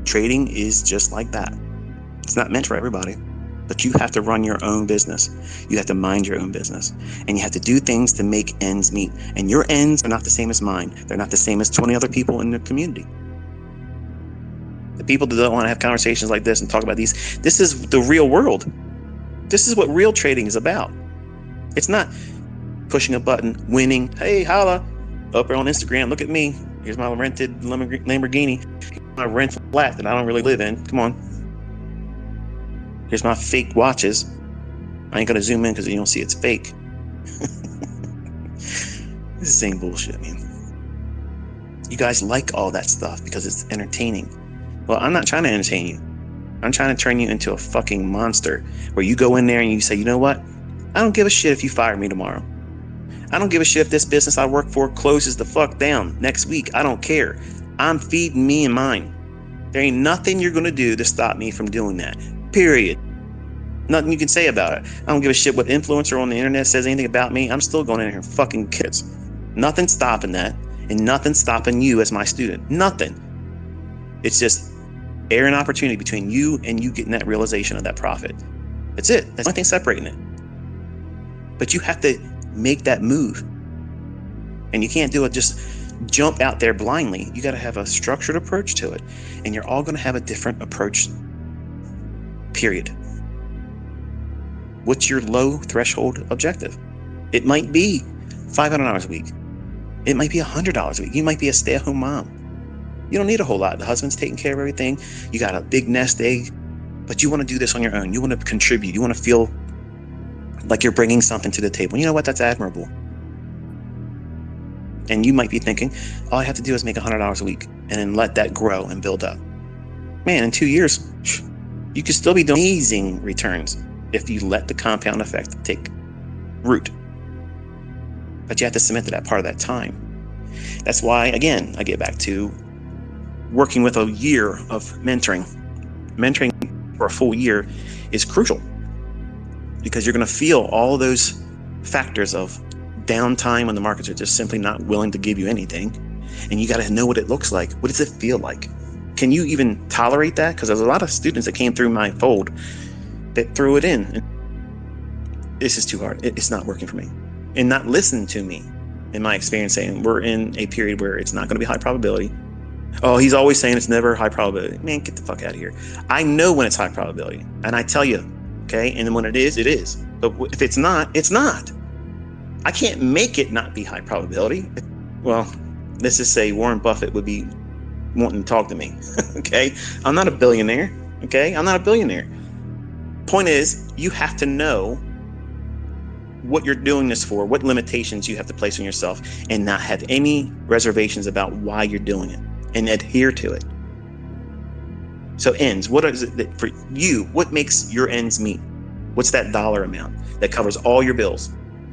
Trading is just like that. It's not meant for everybody, but you have to run your own business. You have to mind your own business, and you have to do things to make ends meet. And your ends are not the same as mine. They're not the same as 20 other people in the community. The people that don't want to have conversations like this and talk about these, this is the real world. This is what real trading is about. It's not pushing a button, winning. Hey, holla, up there on Instagram, look at me. Here's my rented Lamborghini. Here's my rented flat that I don't really live in. Come on. Here's my fake watches. I ain't gonna zoom in because you don't see it's fake. This is the same bullshit, man. You guys like all that stuff because it's entertaining. Well, I'm not trying to entertain you. I'm trying to turn you into a fucking monster where you go in there and you say, you know what? I don't give a shit if you fire me tomorrow. I don't give a shit if this business I work for closes the fuck down next week. I don't care. I'm feeding me and mine. There ain't nothing you're going to do to stop me from doing that. Period. Nothing you can say about it. I don't give a shit what influencer on the internet says anything about me. I'm still going in here and fucking kids. Nothing's stopping that. And nothing's stopping you as my student. Nothing. It's just air an opportunity between you and you getting that realization of that profit. That's it. That's the only thing separating it. But you have to make that move. And you can't do it just jump out there blindly. You got to have a structured approach to it. And you're all going to have a different approach. Period. What's your low threshold objective? It might be $500 a week. It might be $100 a week. You might be a stay-at-home mom. You don't need a whole lot. The husband's taking care of everything. You got a big nest egg, but you want to do this on your own. You want to contribute. You want to feel like you're bringing something to the table. You know what? That's admirable. And you might be thinking, all I have to do is make $100 a week and then let that grow and build up. Man, in 2 years, you could still be doing amazing returns if you let the compound effect take root. But you have to submit to that part of that time. That's why, again, I get back to working with a year of mentoring. Mentoring for a full year is crucial because you're going to feel all those factors of downtime when the markets are just simply not willing to give you anything. And you got to know what it looks like. What does it feel like? Can you even tolerate that? Because there's a lot of students that came through my fold that threw it in. And this is too hard. It's not working for me. And not listen to me, in my experience, saying we're in a period where it's not going to be high probability. Oh, he's always saying it's never high probability. Man, get the fuck out of here. I know when it's high probability, and I tell you, okay? And when it is, it is. But if it's not, it's not. I can't make it not be high probability. Well, let's just say Warren Buffett would be wanting to talk to me, okay? I'm not a billionaire, okay? I'm not a billionaire. Point is, you have to know what you're doing this for, what limitations you have to place on yourself, and not have any reservations about why you're doing it, and adhere to it. So ends, what is it that for you, what makes your ends meet? What's that dollar amount that covers all your bills,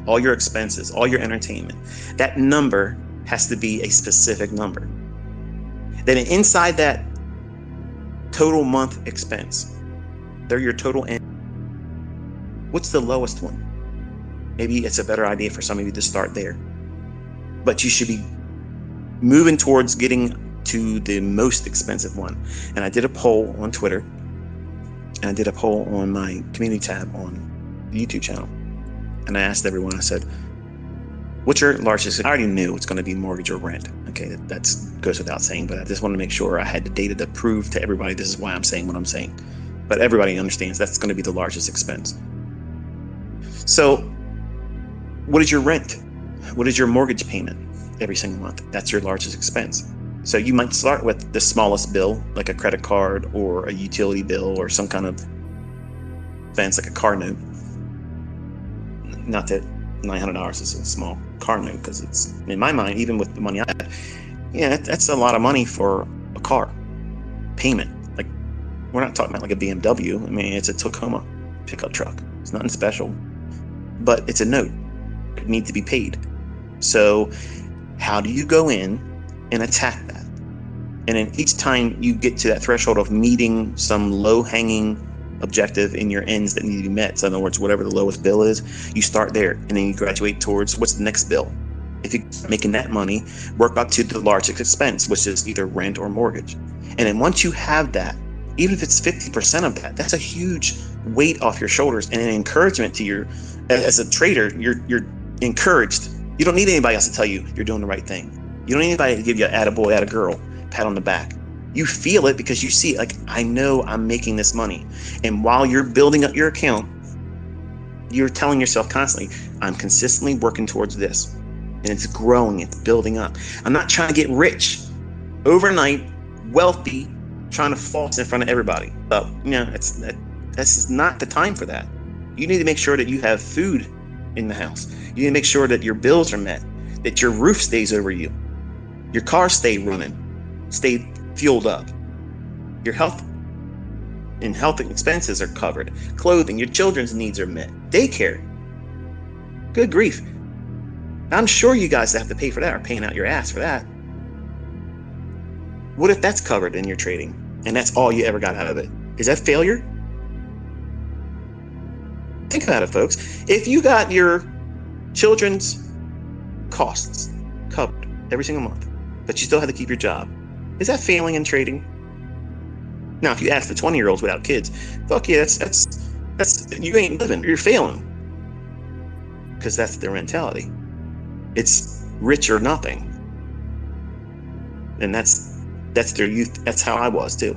all your expenses, all your entertainment? That number has to be a specific number. Then inside that total month expense, they're your total end. What's the lowest one? Maybe it's a better idea for some of you to start there. But you should be moving towards getting to the most expensive one. And I did a poll on Twitter, and I did a poll on my community tab on the YouTube channel. And I asked everyone, I said, what's your largest? I already knew it's going to be mortgage or rent. Okay, that goes without saying, but I just wanted to make sure I had the data to prove to everybody this is why I'm saying what I'm saying. But everybody understands that's going to be the largest expense. So what is your rent? What is your mortgage payment every single month? That's your largest expense. So you might start with the smallest bill, like a credit card or a utility bill or some kind of expense like a car note. Not that $900 is a small car note, because it's, in my mind, even with the money I have, yeah, that's a lot of money for a car payment. Like, we're not talking about like a BMW. I mean, it's a Tacoma pickup truck. It's nothing special, but it's a note. It needs to be paid. So how do you go in and attack that? And then each time you get to that threshold of meeting some low-hanging objective in your ends that need to be met, so in other words, whatever the lowest bill is, you start there, and then you graduate towards what's the next bill. If you're making that money, work up to the largest expense, which is either rent or mortgage. And then once you have that, even if it's 50% of that, that's a huge weight off your shoulders and an encouragement to your, as a trader, you're encouraged. You don't need anybody else to tell you you're doing the right thing. You don't need anybody to give you an attaboy, attagirl, pat on the back. You feel it because you see it, like, I know I'm making this money. And while you're building up your account, you're telling yourself constantly, I'm consistently working towards this. And it's growing, it's building up. I'm not trying to get rich overnight, wealthy, trying to floss in front of everybody. But that's not the time for that. You need to make sure that you have food in the house. You need to make sure that your bills are met, that your roof stays over you, your car stay running, stay fueled up, your health and health expenses are covered, clothing, your children's needs are met, daycare. Good grief. I'm sure you guys that have to pay for that are paying out your ass for that. What if that's covered in your trading and that's all you ever got out of it? Is that failure? Think about it, folks. If you got your children's costs covered every single month, but you still had to keep your job, is that failing in trading? Now, if you ask the 20-year-olds without kids, fuck yeah, that's you ain't living. You're failing, because that's their mentality. It's rich or nothing, and that's their youth. That's how I was too.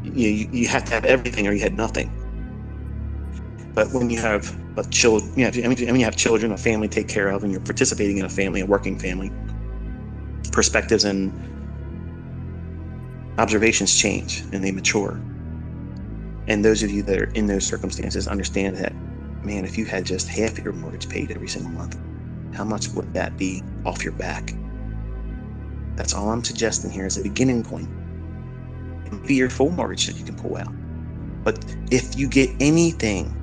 You have to have everything, or you had nothing. But when you have children, you have children, a family to take care of, and you're participating in a family, a working family, perspectives and observations change and they mature. And those of you that are in those circumstances understand that, man, if you had just half of your mortgage paid every single month, how much would that be off your back? That's all I'm suggesting here as a beginning point. It may be your full mortgage that you can pull out. But if you get anything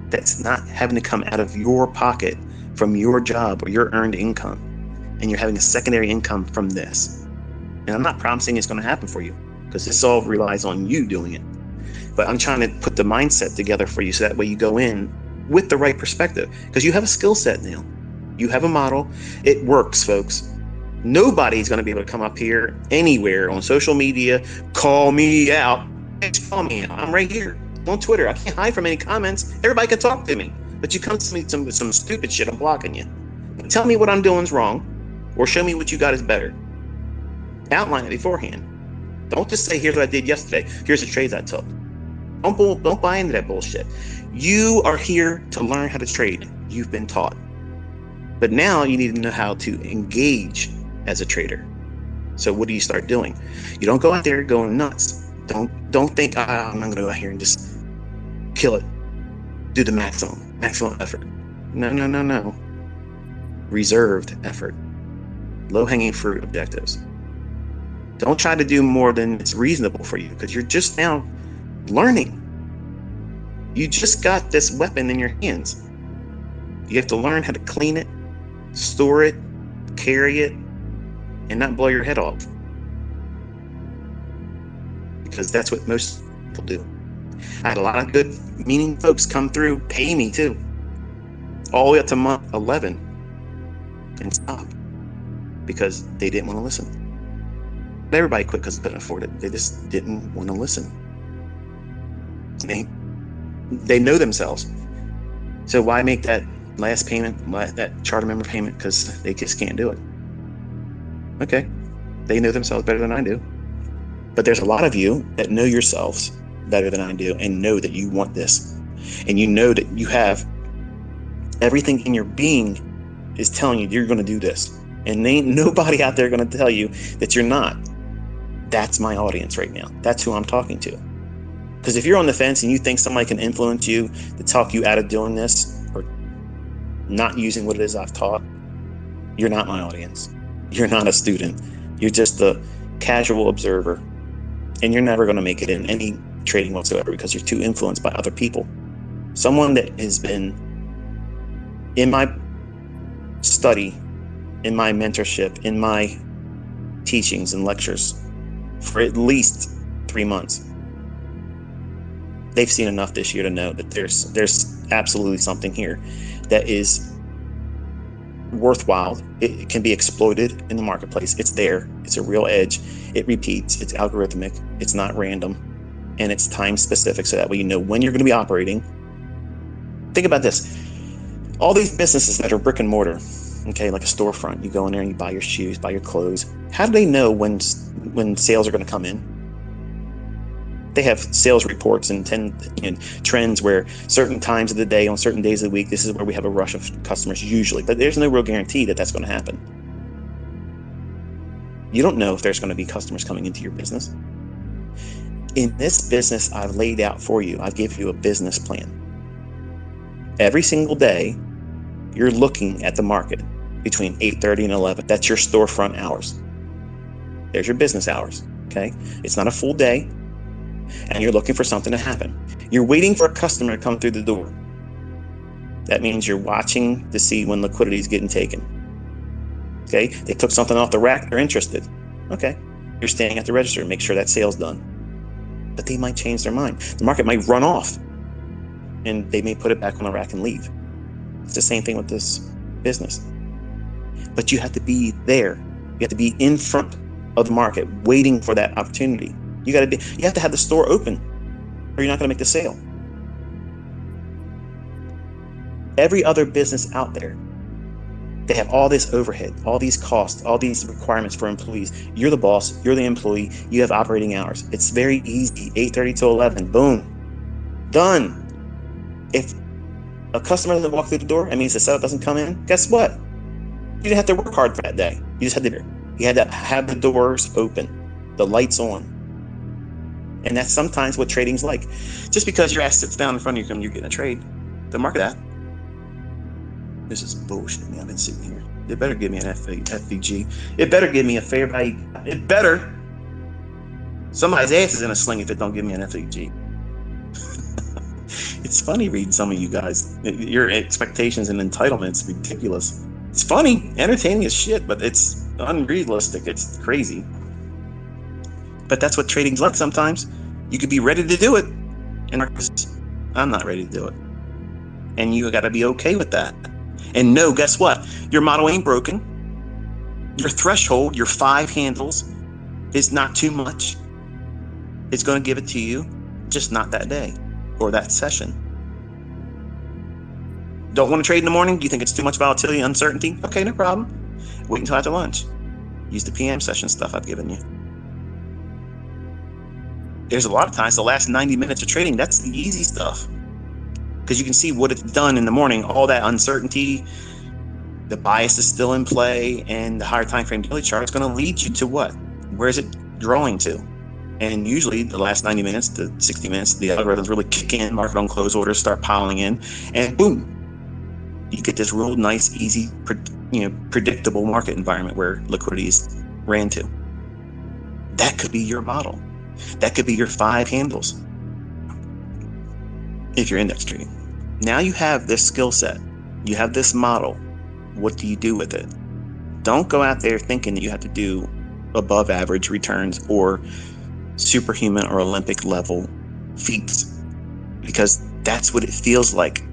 that's not having to come out of your pocket from your job or your earned income, and you're having a secondary income from this, and I'm not promising it's going to happen for you, because this all relies on you doing it. But I'm trying to put the mindset together for you so that way you go in with the right perspective, because you have a skill set now. You have a model. It works, folks. Nobody's going to be able to come up here anywhere on social media, call me out. Call me out. I'm right here on Twitter. I can't hide from any comments. Everybody can talk to me. But you come to me with some stupid shit, I'm blocking you. Tell me what I'm doing is wrong, or show me what you got is better. Outline it beforehand. Don't just say, here's what I did yesterday. Here's the trades I took. Don't buy into that bullshit. You are here to learn how to trade. You've been taught. But now you need to know how to engage as a trader. So what do you start doing? You don't go out there going nuts. Don't think, I'm going to go out here and just kill it. Do the maximum effort. No. Reserved effort. Low-hanging fruit objectives. Don't try to do more than it's reasonable for you, because you're just now learning. You just got this weapon in your hands. You have to learn how to clean it, store it, carry it, and not blow your head off. Because that's what most people do. I had a lot of good meaning folks come through, pay me too, all the way up to month 11, and stop because they didn't want to listen. Everybody quit because they couldn't afford it. They just didn't want to listen. They know themselves. So why make that last payment, that charter member payment, because they just can't do it? Okay, they know themselves better than I do. But there's a lot of you that know yourselves better than I do and know that you want this. And you know that you have everything in your being is telling you you're going to do this. And ain't nobody out there going to tell you that you're not. That's my audience right now. That's who I'm talking to. Because if you're on the fence and you think somebody can influence you to talk you out of doing this or not using what it is I've taught, you're not my audience. You're not a student. You're just a casual observer. And you're never going to make it in any trading whatsoever because you're too influenced by other people. Someone that has been in my study, in my mentorship, in my teachings and lectures for at least 3 months. They've seen enough this year to know that there's absolutely something here that is worthwhile. It can be exploited in the marketplace. It's there. It's a real edge. It repeats. It's algorithmic. It's not random. And it's time specific, so that way you know when you're going to be operating. Think about this. All these businesses that are brick and mortar, okay, like a storefront, you go in there and you buy your shoes, buy your clothes. How do they know when sales are going to come in? They have sales reports and trends where certain times of the day, on certain days of the week, this is where we have a rush of customers usually. But there's no real guarantee that that's going to happen. You don't know if there's going to be customers coming into your business. In this business I've laid out for you, I give you a business plan. Every single day, you're looking at the market between 8:30 and 11. That's your storefront hours. There's your business hours, okay? It's not a full day, and you're looking for something to happen. You're waiting for a customer to come through the door. That means you're watching to see when liquidity is getting taken. Okay, they took something off the rack, they're interested. Okay, you're standing at the register, make sure that sale's done. But they might change their mind. The market might run off, and they may put it back on the rack and leave. It's the same thing with this business. But you have to be there. You have to be in front of the market, waiting for that opportunity. You have to have the store open, or you're not going to make the sale. Every other business out there, they have all this overhead, all these costs, all these requirements for employees. You're the boss, you're the employee, you have operating hours. It's very easy, 8:30 to 11, boom, done. If a customer doesn't walk through the door, that means the setup doesn't come in, guess what? You didn't have to work hard for that day. You had to have the doors open, the lights on. And that's sometimes what trading's like. Just because your ass sits down in front of you and you're getting a trade, the market that. This is bullshit, man. I've been sitting here. It better give me an FVG. It better give me a fair value. It better. Somebody's ass is in a sling if it don't give me an FVG. It's funny reading some of you guys. Your expectations and entitlements ridiculous. It's funny, entertaining as shit, but it's unrealistic. It's crazy. But that's what trading's like sometimes. You could be ready to do it, and I'm not ready to do it. And you got to be okay with that. And no, guess what? Your model ain't broken. Your threshold, your 5 handles, is not too much. It's going to give it to you, just not that day or that session. Don't want to trade in the morning? You think it's too much volatility and uncertainty? Okay, no problem. Wait until after lunch. Use the PM session stuff I've given you. There's a lot of times the last 90 minutes of trading, that's the easy stuff. Because you can see what it's done in the morning, all that uncertainty, the bias is still in play, and the higher time frame daily chart is going to lead you to what? Where is it drawing to? And usually the last 90 minutes to 60 minutes, the algorithms really kick in, market on close orders start piling in, and boom, you get this real nice, easy, predictable market environment where liquidity is ran to. That could be your model. That could be your 5 handles if you're index trading. Now you have this skill set. You have this model. What do you do with it? Don't go out there thinking that you have to do above average returns or superhuman or Olympic level feats, because that's what it feels like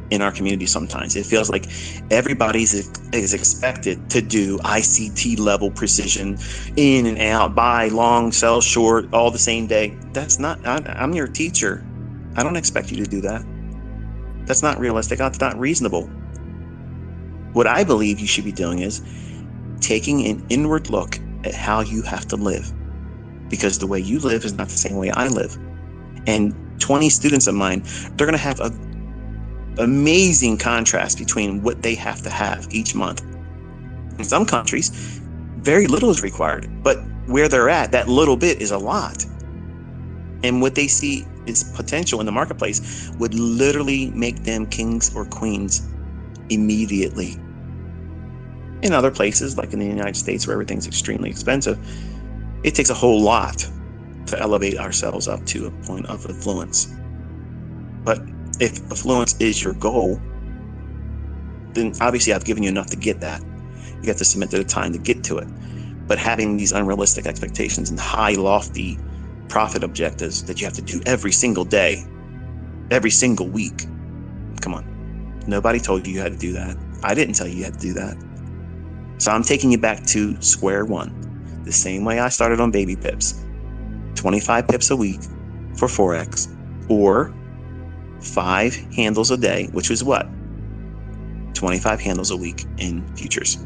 in our community sometimes. It feels like everybody is expected to do ICT level precision, in and out, buy, long, sell, short, all the same day. That's not, I'm your teacher. I don't expect you to do that. That's not realistic. That's not reasonable. What I believe you should be doing is taking an inward look at how you have to live, because the way you live is not the same way I live. And 20 students of mine, they're going to have a amazing contrast between what they have to have each month. In some countries, very little is required, but where they're at, that little bit is a lot. And what they see is potential in the marketplace would literally make them kings or queens immediately. In other places, like in the United States, where everything's extremely expensive, it takes a whole lot to elevate ourselves up to a point of affluence. But if affluence is your goal, then obviously I've given you enough to get that. You have to submit to the time to get to it. But having these unrealistic expectations and high, lofty profit objectives that you have to do every single day, every single week, come on. Nobody told you had to do that. I didn't tell you you had to do that. So I'm taking you back to square one, the same way I started on baby pips. 25 pips a week for Forex, or 5 handles a day, which was what? 25 handles a week in futures.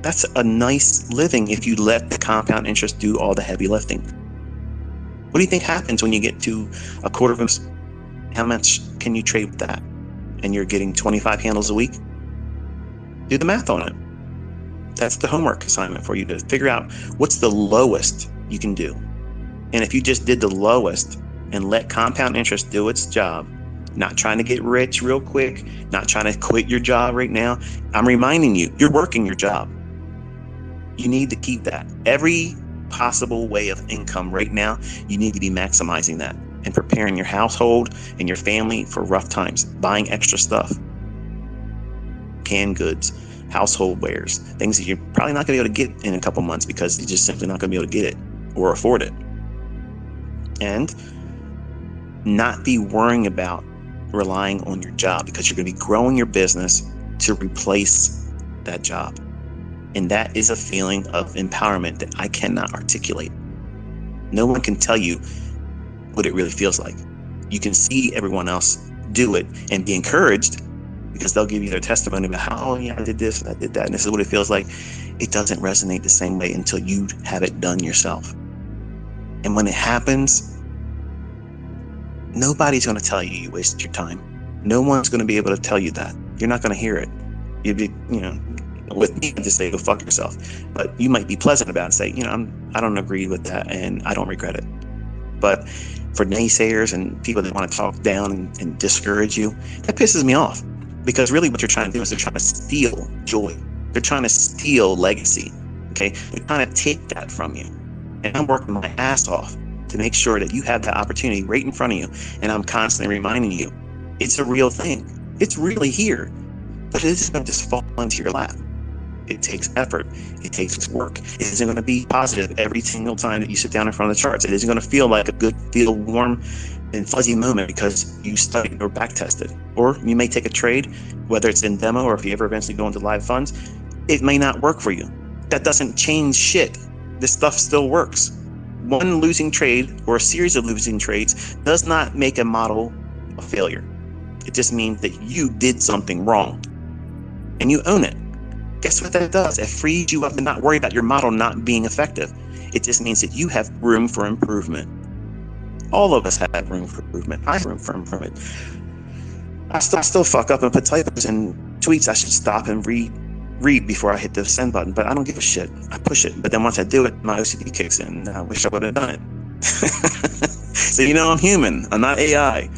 That's a nice living if you let the compound interest do all the heavy lifting. What do you think happens when you get to a quarter of a... How much can you trade with that? And you're getting 25 handles a week? Do the math on it. That's the homework assignment for you, to figure out what's the lowest you can do. And if you just did the lowest and let compound interest do its job, not trying to get rich real quick, not trying to quit your job right now, I'm reminding you, you're working your job. You need to keep that. Every possible way of income right now, you need to be maximizing that and preparing your household and your family for rough times, buying extra stuff, canned goods, household wares, things that you're probably not going to be able to get in a couple months because you're just simply not going to be able to get it or afford it. And not be worrying about relying on your job, because you're going to be growing your business to replace that job. And that is a feeling of empowerment that I cannot articulate. No one can tell you what it really feels like. You can see everyone else do it and be encouraged, because they'll give you their testimony about how, oh yeah, I did this and I did that, and this is what it feels like. It doesn't resonate the same way until you have it done yourself. And when it happens, nobody's going to tell you wasted your time. No one's going to be able to tell you that. You're not going to hear it. You'd be, with me, just say, go fuck yourself. But you might be pleasant about it and say, I don't agree with that and I don't regret it. But for naysayers and people that want to talk down and discourage you, that pisses me off. Because really what you're trying to do is they're trying to steal joy. They're trying to steal legacy. Okay? They're trying to take that from you. And I'm working my ass off to make sure that you have that opportunity right in front of you. And I'm constantly reminding you, it's a real thing. It's really here. But it isn't going to just fall into your lap. It takes effort. It takes work. It isn't going to be positive every single time that you sit down in front of the charts. It isn't going to feel like a good, feel warm and fuzzy moment because you studied or back tested. Or you may take a trade, whether it's in demo or if you ever eventually go into live funds, it may not work for you. That doesn't change shit. This stuff still works. One losing trade or a series of losing trades does not make a model a failure. It just means that you did something wrong and you own it. Guess what that does? It frees you up to not worry about your model not being effective. It just means that you have room for improvement. All of us have room for improvement. I have room for improvement. I still fuck up and put typos in tweets I should stop and read before I hit the send button, but I don't give a shit. I push it. But then once I do it, my OCD kicks in. I wish I would have done it. So I'm human. I'm not AI.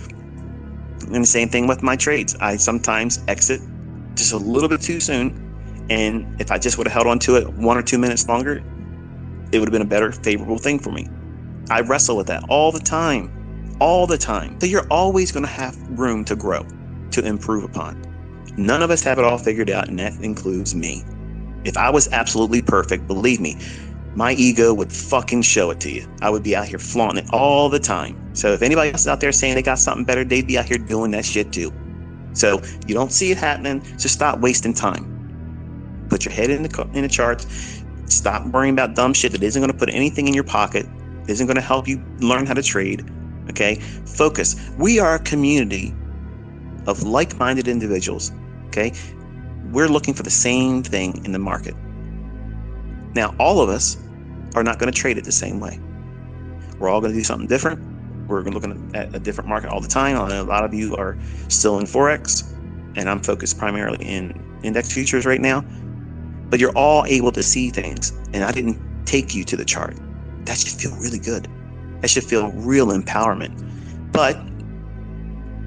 And the same thing with my trades. I sometimes exit just a little bit too soon. And if I just would have held on to it 1 or 2 minutes longer, it would have been a better, favorable thing for me. I wrestle with that all the time. So you're always going to have room to grow, to improve upon. None of us have it all figured out, and that includes me. If I was absolutely perfect, believe me, my ego would fucking show it to you. I would be out here flaunting it all the time. So if anybody else is out there saying they got something better, they'd be out here doing that shit too. So you don't see it happening, so stop wasting time. Put your head in the charts. Stop worrying about dumb shit that isn't going to put anything in your pocket, isn't going to help you learn how to trade. Okay? Focus. We are a community of like-minded individuals. Okay? We're looking for the same thing in the market. Now, all of us are not going to trade it the same way. We're all going to do something different. We're looking at a different market all the time. I know a lot of you are still in Forex, and I'm focused primarily in index futures right now. But you're all able to see things, and I didn't take you to the chart. That should feel really good. That should feel real empowerment. But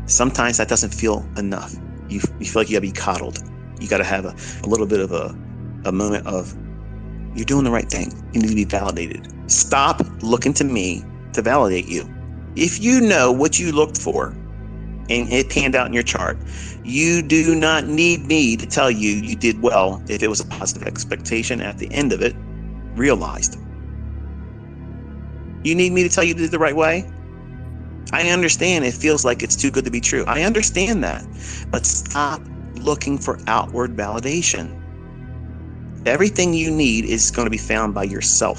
sometimes that doesn't feel enough. You feel like you gotta be coddled. You gotta have a little bit of a moment of, you're doing the right thing. You need to be validated. Stop looking to me to validate you. If you know what you looked for and it panned out in your chart, you do not need me to tell you you did well if it was a positive expectation at the end of it realized. You need me to tell you you did the right way? I understand it feels like it's too good to be true. I understand that. But stop looking for outward validation. Everything you need is going to be found by yourself,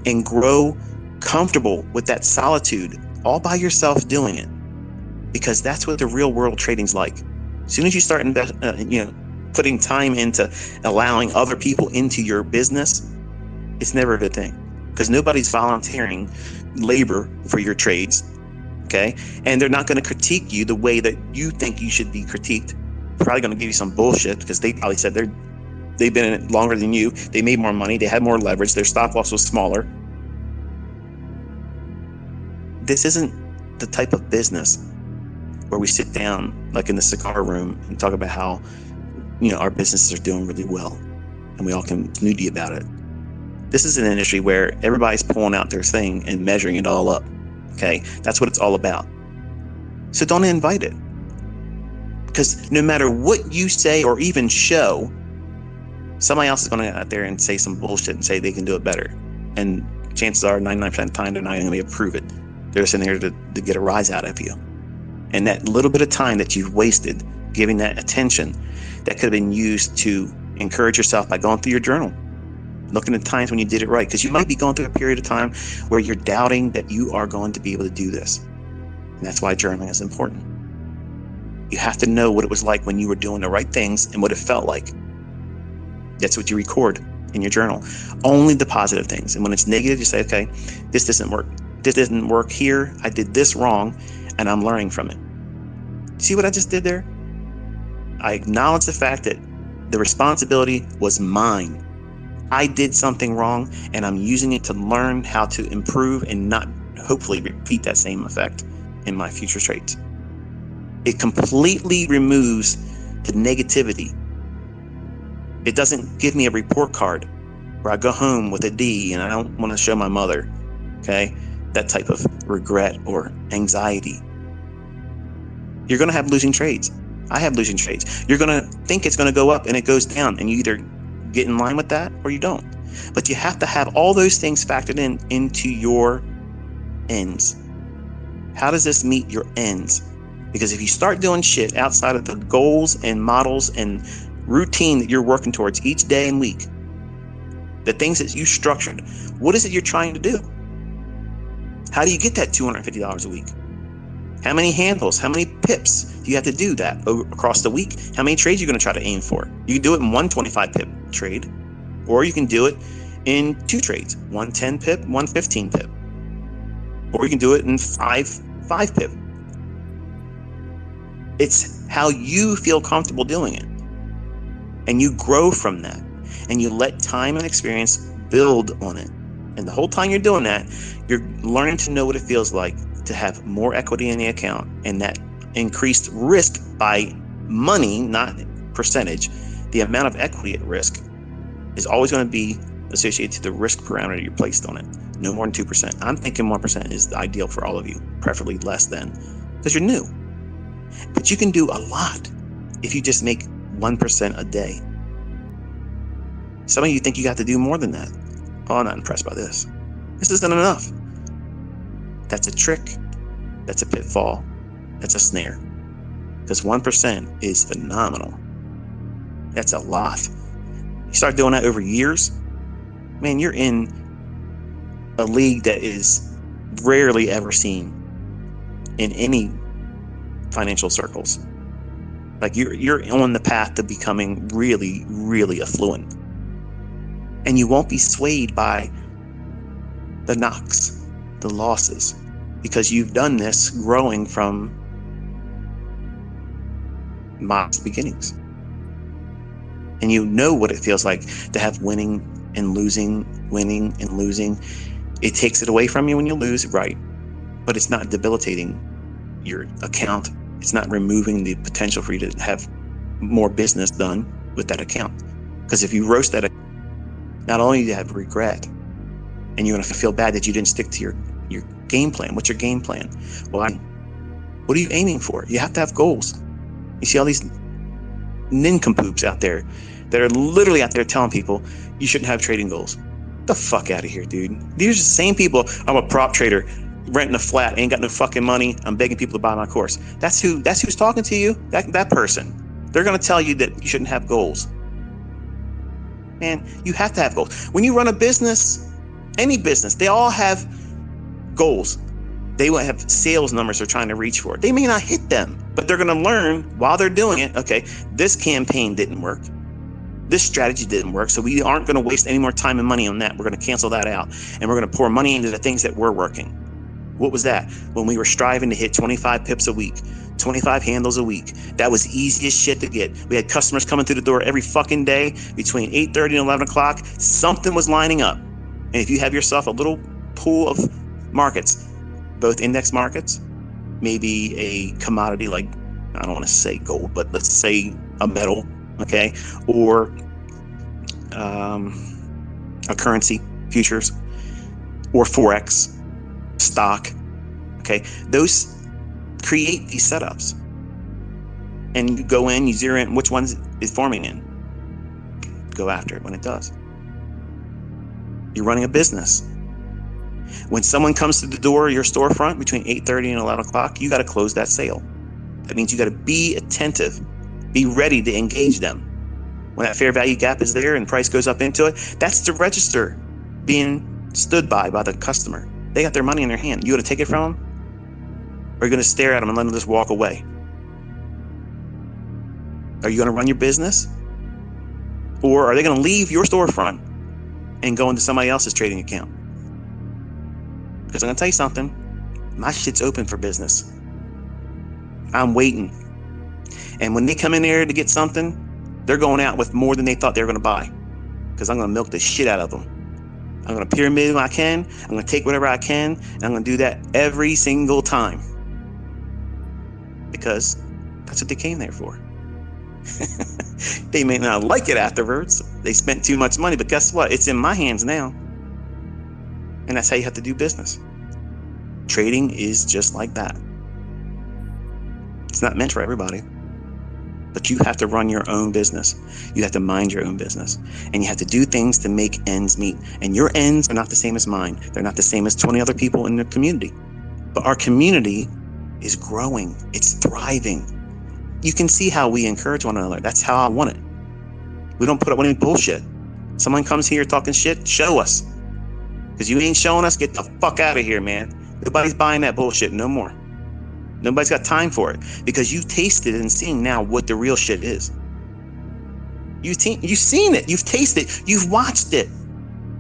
and grow comfortable with that solitude all by yourself doing it, because that's what the real world trading's like. As soon as you start putting time into allowing other people into your business, it's never a good thing, because nobody's volunteering labor for your trades. Okay, and they're not going to critique you the way that you think you should be critiqued. They're probably going to give you some bullshit because they probably said they've been in it longer than you. They made more money. They had more leverage. Their stop loss was smaller. This isn't the type of business where we sit down like in the cigar room and talk about how, our businesses are doing really well and we all can nudie about it. This is an industry where everybody's pulling out their thing and measuring it all up. Okay, that's what it's all about. So don't invite it, because no matter what you say or even show, somebody else is going to go out there and say some bullshit and say they can do it better. And chances are 99% of the time they're not going to be able to prove it. They're just in there to get a rise out of you. And that little bit of time that you've wasted giving that attention, that could have been used to encourage yourself by going through your journal, looking at times when you did it right, because you might be going through a period of time where you're doubting that you are going to be able to do this. And that's why journaling is important. You have to know what it was like when you were doing the right things and what it felt like. That's what you record in your journal. Only the positive things. And when it's negative, you say, okay, this doesn't work. This didn't work here. I did this wrong, and I'm learning from it. See what I just did there? I acknowledge the fact that the responsibility was mine. I did something wrong, and I'm using it to learn how to improve and not hopefully repeat that same effect in my future trades. It completely removes the negativity. It doesn't give me a report card where I go home with a D and I don't want to show my mother. Okay? That type of regret or anxiety. You're going to have losing trades. I have losing trades. You're going to think it's going to go up and it goes down, and you either get in line with that or you don't. But you have to have all those things factored into your ends. How does this meet your ends? Because if you start doing shit outside of the goals and models and routine that you're working towards each day and week, the things that you structured, what is it you're trying to do? How do you get that $250 a week? How many handles, how many pips do you have to do that across the week? How many trades are you going to try to aim for? You can do it in one 25 pip trade, or you can do it in 2 trades, one 10 pip, one 15 pip, or you can do it in 5 pip. It's how you feel comfortable doing it, and you grow from that, and you let time and experience build on it. And the whole time you're doing that, you're learning to know what it feels like to have more equity in the account, and that increased risk by money, not percentage. The amount of equity at risk is always going to be associated to the risk parameter you placed on it. No more than 2%. I'm thinking 1% is the ideal for all of you, preferably less than, because you're new. But you can do a lot if you just make 1% a day. Some of you think you have to do more than that. Oh, I'm not impressed by this. This isn't enough. That's a trick. That's a pitfall. That's a snare. Because 1% is phenomenal. That's a lot. You start doing that over years, man, you're in a league that is rarely ever seen in any financial circles. Like you're on the path to becoming really, really affluent. And you won't be swayed by the knocks, the losses, because you've done this growing from modest beginnings. And you know what it feels like to have winning and losing. It takes it away from you when you lose, right? But it's not debilitating your account. It's not removing the potential for you to have more business done with that account. Because if you roast that, not only do you have regret, and you're going to feel bad that you didn't stick to your game plan. What's your game plan? Well, what are you aiming for? You have to have goals. You see all these nincompoops out there that are literally out there telling people you shouldn't have trading goals. Get the fuck out of here, dude. These are the same people. I'm a prop trader, renting a flat, ain't got no fucking money. I'm begging people to buy my course. That's who's talking to you. That person. They're going to tell you that you shouldn't have goals. Man, you have to have goals. When you run a business, any business, they all have goals. They will have sales numbers they're trying to reach for. They may not hit them, but they're going to learn while they're doing it. Okay, this campaign didn't work. This strategy didn't work. So we aren't going to waste any more time and money on that. We're going to cancel that out. And we're going to pour money into the things that were working. What was that? When we were striving to hit 25 pips a week, 25 handles a week. That was easy as shit to get. We had customers coming through the door every fucking day between 8:30 and 11 o'clock. Something was lining up. And if you have yourself a little pool of markets, both index markets, maybe a commodity like, I don't want to say gold, but let's say a metal, okay, or a currency, futures, or Forex, stock, okay, those create these setups. And you go in, you zero in which one is forming in. Go after it when it does. You're running a business. When someone comes to the door of your storefront between 8:30 and 11 o'clock, you got to close that sale. That means you got to be attentive, be ready to engage them. When that fair value gap is there and price goes up into it, that's the register being stood by the customer. They got their money in their hand. You going to take it from them? Or are you going to stare at them and let them just walk away? Are you going to run your business? Or are they going to leave your storefront and go into somebody else's trading account? Because I'm going to tell you something. My shit's open for business. I'm waiting. And when they come in there to get something, they're going out with more than they thought they were going to buy. Because I'm going to milk the shit out of them. I'm going to pyramid when I can. I'm going to take whatever I can. And I'm going to do that every single time. Because that's what they came there for. They may not like it afterwards. They spent too much money. But guess what? It's in my hands now. And that's how you have to do business. Trading is just like that. It's not meant for everybody. But you have to run your own business. You have to mind your own business. And you have to do things to make ends meet. And your ends are not the same as mine. They're not the same as 20 other people in the community. But our community is growing. It's thriving. You can see how we encourage one another. That's how I want it. We don't put up any bullshit. Someone comes here talking shit, show us. Because you ain't showing us, get the fuck out of here, man. Nobody's buying that bullshit no more. Nobody's got time for it. Because you've tasted and seen now what the real shit is. You've seen it. You've tasted it. You've watched it.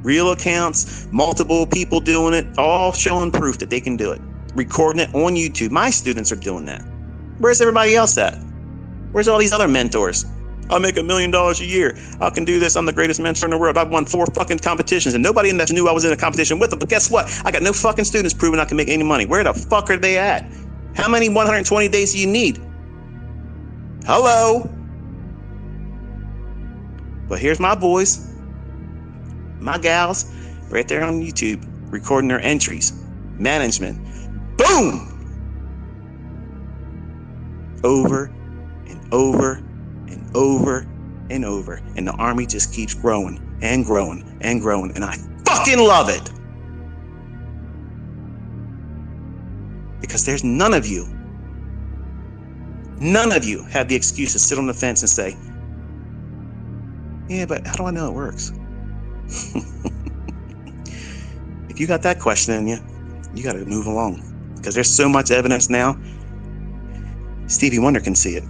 Real accounts, multiple people doing it, all showing proof that they can do it. Recording it on YouTube. My students are doing that. Where's everybody else at? Where's all these other mentors? I make $1 million a year. I can do this. I'm the greatest mentor in the world. I've won 4 fucking competitions and nobody in that knew I was in a competition with them. But guess what? I got no fucking students proving I can make any money. Where the fuck are they at? How many 120 days do you need? Hello? But here's my boys, my gals, right there on YouTube, recording their entries. Management. Boom! Over and over and over and over. And the army just keeps growing and growing and growing. And I fucking love it. Because there's none of you have the excuse to sit on the fence and say, yeah, but how do I know it works? If you got that question in you, you got to move along. Because there's so much evidence now. Stevie Wonder can see it.